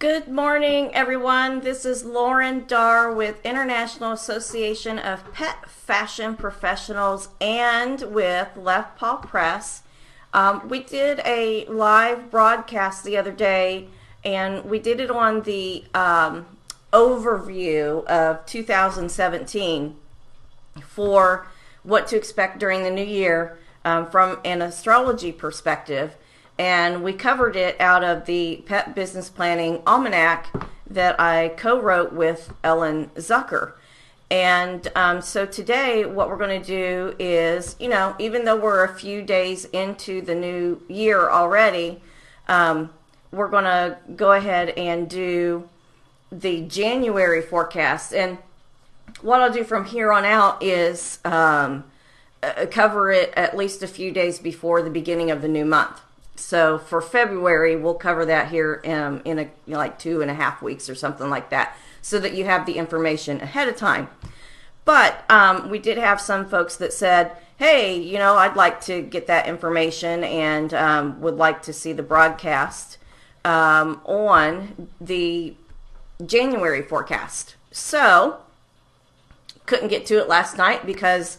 Good morning, everyone. This is Laurren Darr with International Association of Pet Fashion Professionals and with Left Paw Press. We did a live broadcast the other day, and we did it on the overview of 2017 for what to expect during the new year from an astrology perspective. And we covered it out of the Pet Business Planning Almanac that I co-wrote with Ellen Zucker. And so today what we're going to do is, even though we're a few days into the new year already, we're going to go ahead and do the January forecast. And what I'll do from here on out is cover it at least a few days before the beginning of the new month. So for February, we'll cover that here in like 2.5 weeks or something like that, so that you have the information ahead of time. But we did have some folks that said, hey, I'd like to get that information and would like to see the broadcast on the January forecast. So couldn't get to it last night because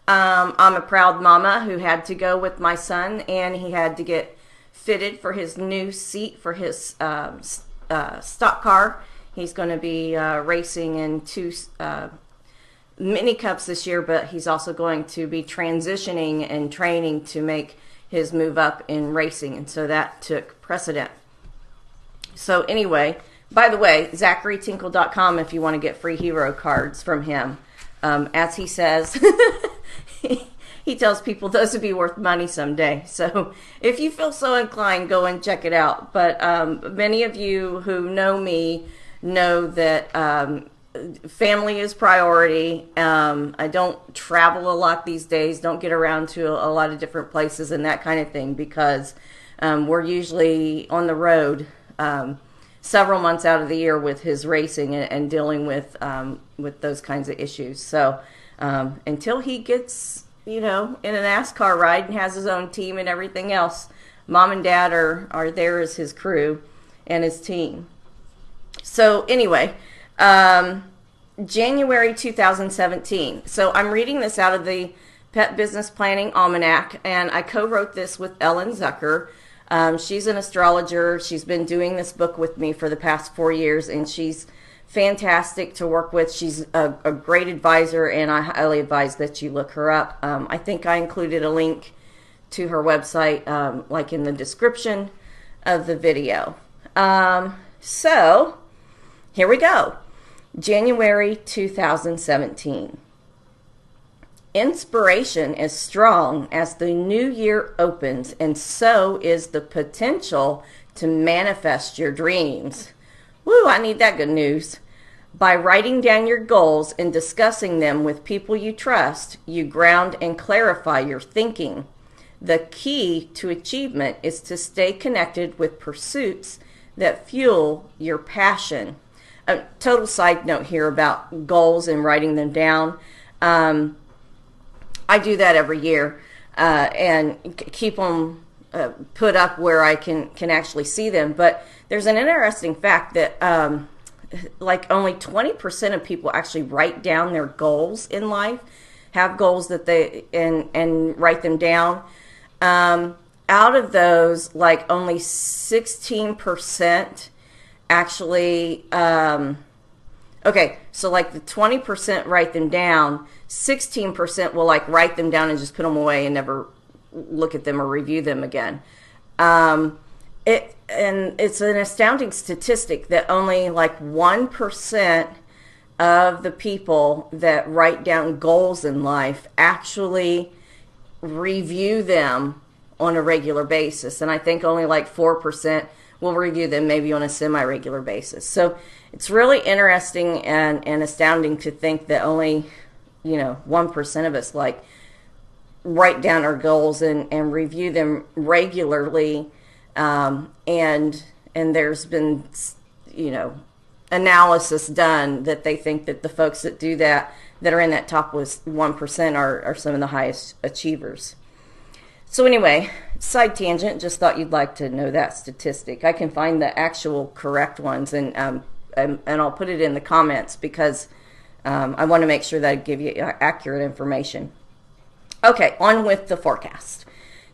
I'm a proud mama who had to go with my son, and he had to get fitted for his new seat for his stock car. He's going to be racing in 2 mini cups this year, but he's also going to be transitioning and training to make his move up in racing, and so that took precedent. So anyway, by the way, ZacharyTinkle.com if you want to get free hero cards from him. As he says, he tells people those would be worth money someday. So if you feel so inclined, go and check it out. But many of you who know me know that family is priority. I don't travel a lot these days, don't get around to a lot of different places and that kind of thing, because we're usually on the road several months out of the year with his racing and dealing with those kinds of issues. So until he gets in a NASCAR ride and has his own team and everything else, mom and dad are there as his crew and his team. So anyway, January 2017. So I'm reading this out of the Pet Business Planning Almanac, and I co-wrote this with Ellen Zucker. She's an astrologer. She's been doing this book with me for the past 4 years, and she's fantastic to work with. She's a great advisor, and I highly advise that you look her up. I think I included a link to her website like in the description of the video. So here we go. January 2017. Inspiration is strong as the new year opens, and so is the potential to manifest your dreams. Woo, I need that good news. By writing down your goals and discussing them with people you trust, you ground and clarify your thinking. The key to achievement is to stay connected with pursuits that fuel your passion. A total side note here about goals and writing them down. I do that every year and keep them put up where I can actually see them. But there's an interesting fact that like only 20% of people actually write down their goals in life, have goals that they and write them down. Out of those, like only 16% actually okay, so like the 20% write them down, 16% will like write them down and just put them away and never look at them or review them again. It's an astounding statistic that only like 1% of the people that write down goals in life actually review them on a regular basis. And I think only like 4% will review them maybe on a semi-regular basis. So it's really interesting and astounding to think that only, 1% of us like write down our goals and review them regularly. And there's been, analysis done that they think that the folks that do that are in that top 1% are some of the highest achievers. So anyway, side tangent, just thought you'd like to know that statistic. I can find the actual correct ones, and I'll put it in the comments because I want to make sure that I give you accurate information. Okay, on with the forecast.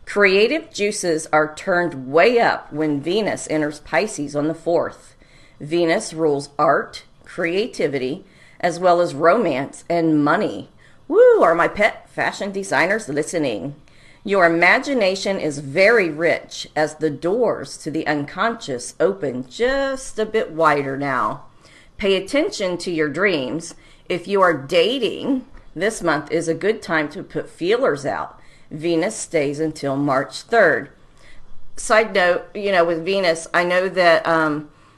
Creative juices are turned way up when Venus enters Pisces on the 4th. Venus rules art, creativity, as well as romance and money. Woo, are my pet fashion designers listening? Your imagination is very rich as the doors to the unconscious open just a bit wider now. Pay attention to your dreams. If you are dating, this month is a good time to put feelers out. Venus stays until March 3rd. Side note, with Venus, I know that,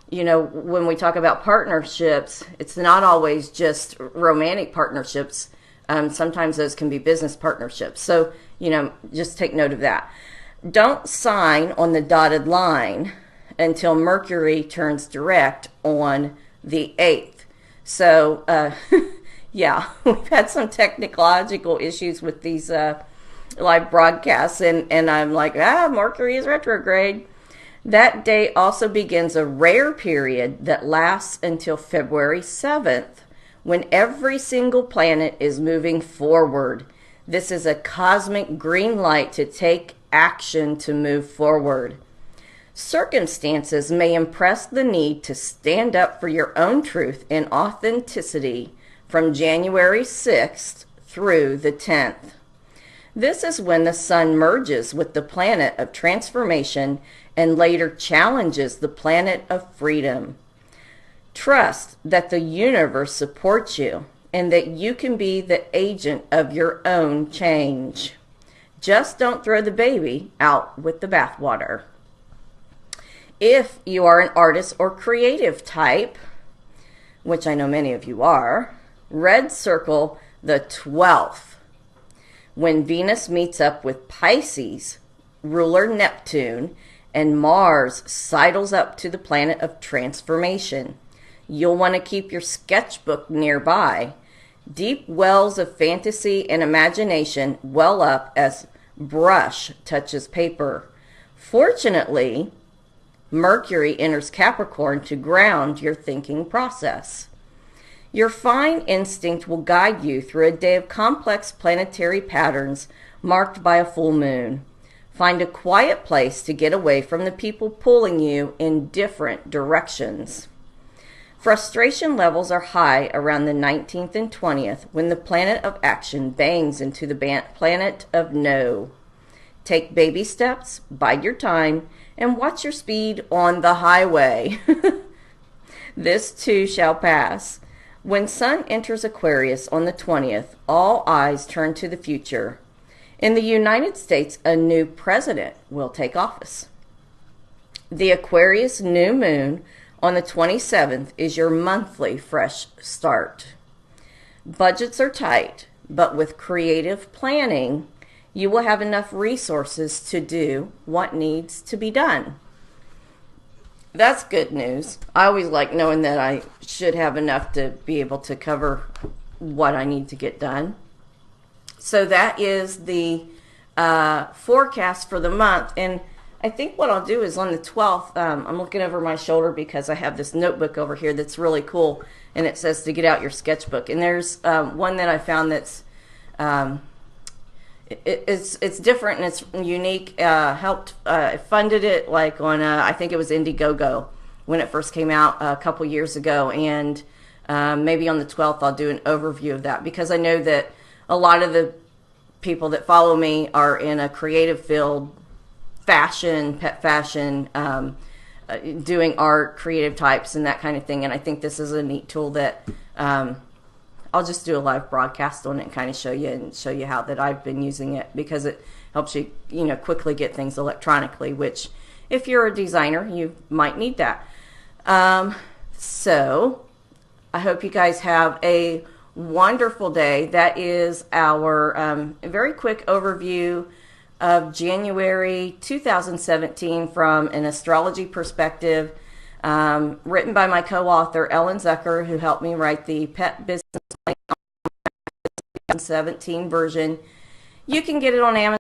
when we talk about partnerships, it's not always just romantic partnerships. Sometimes those can be business partnerships. So, just take note of that. Don't sign on the dotted line until Mercury turns direct on the 8th. So, yeah, we've had some technological issues with these live broadcasts, and I'm like, Mercury is retrograde. That day also begins a rare period that lasts until February 7th, when every single planet is moving forward. This is a cosmic green light to take action to move forward. Circumstances may impress the need to stand up for your own truth and authenticity from January 6th through the 10th. This is when the sun merges with the planet of transformation and later challenges the planet of freedom. Trust that the universe supports you and that you can be the agent of your own change. Just don't throw the baby out with the bathwater. If you are an artist or creative type, which I know many of you are, red circle the 12th. When Venus meets up with Pisces, ruler Neptune, and Mars sidles up to the planet of transformation. You'll want to keep your sketchbook nearby. Deep wells of fantasy and imagination well up as brush touches paper. Fortunately, Mercury enters Capricorn to ground your thinking process. Your fine instinct will guide you through a day of complex planetary patterns marked by a full moon. Find a quiet place to get away from the people pulling you in different directions. Frustration levels are high around the 19th and 20th when the planet of action bangs into the planet of no. Take baby steps, bide your time, and watch your speed on the highway. This too shall pass. When Sun enters Aquarius on the 20th, all eyes turn to the future. In the United States, a new president will take office. The Aquarius new moon on the 27th is your monthly fresh start. Budgets are tight, but with creative planning, you will have enough resources to do what needs to be done. That's good news. I always like knowing that I should have enough to be able to cover what I need to get done. So that is the forecast for the month. And I think what I'll do is on the 12th, I'm looking over my shoulder because I have this notebook over here that's really cool. And it says to get out your sketchbook. And there's one that I found that's it's different and it's unique. Funded it like on I think it was Indiegogo when it first came out a couple years ago, and maybe on the 12th I'll do an overview of that because I know that a lot of the people that follow me are in a creative field, fashion, pet fashion, doing art, creative types, and that kind of thing. And I think this is a neat tool that I'll just do a live broadcast on it and kind of show you how that I've been using it because it helps you, quickly get things electronically, which if you're a designer, you might need that. So I hope you guys have a wonderful day. That is our very quick overview of January 2017 from an astrology perspective, written by my co-author Ellen Zucker, who helped me write the Pet Business Plan 2017 version. You can get it on Amazon.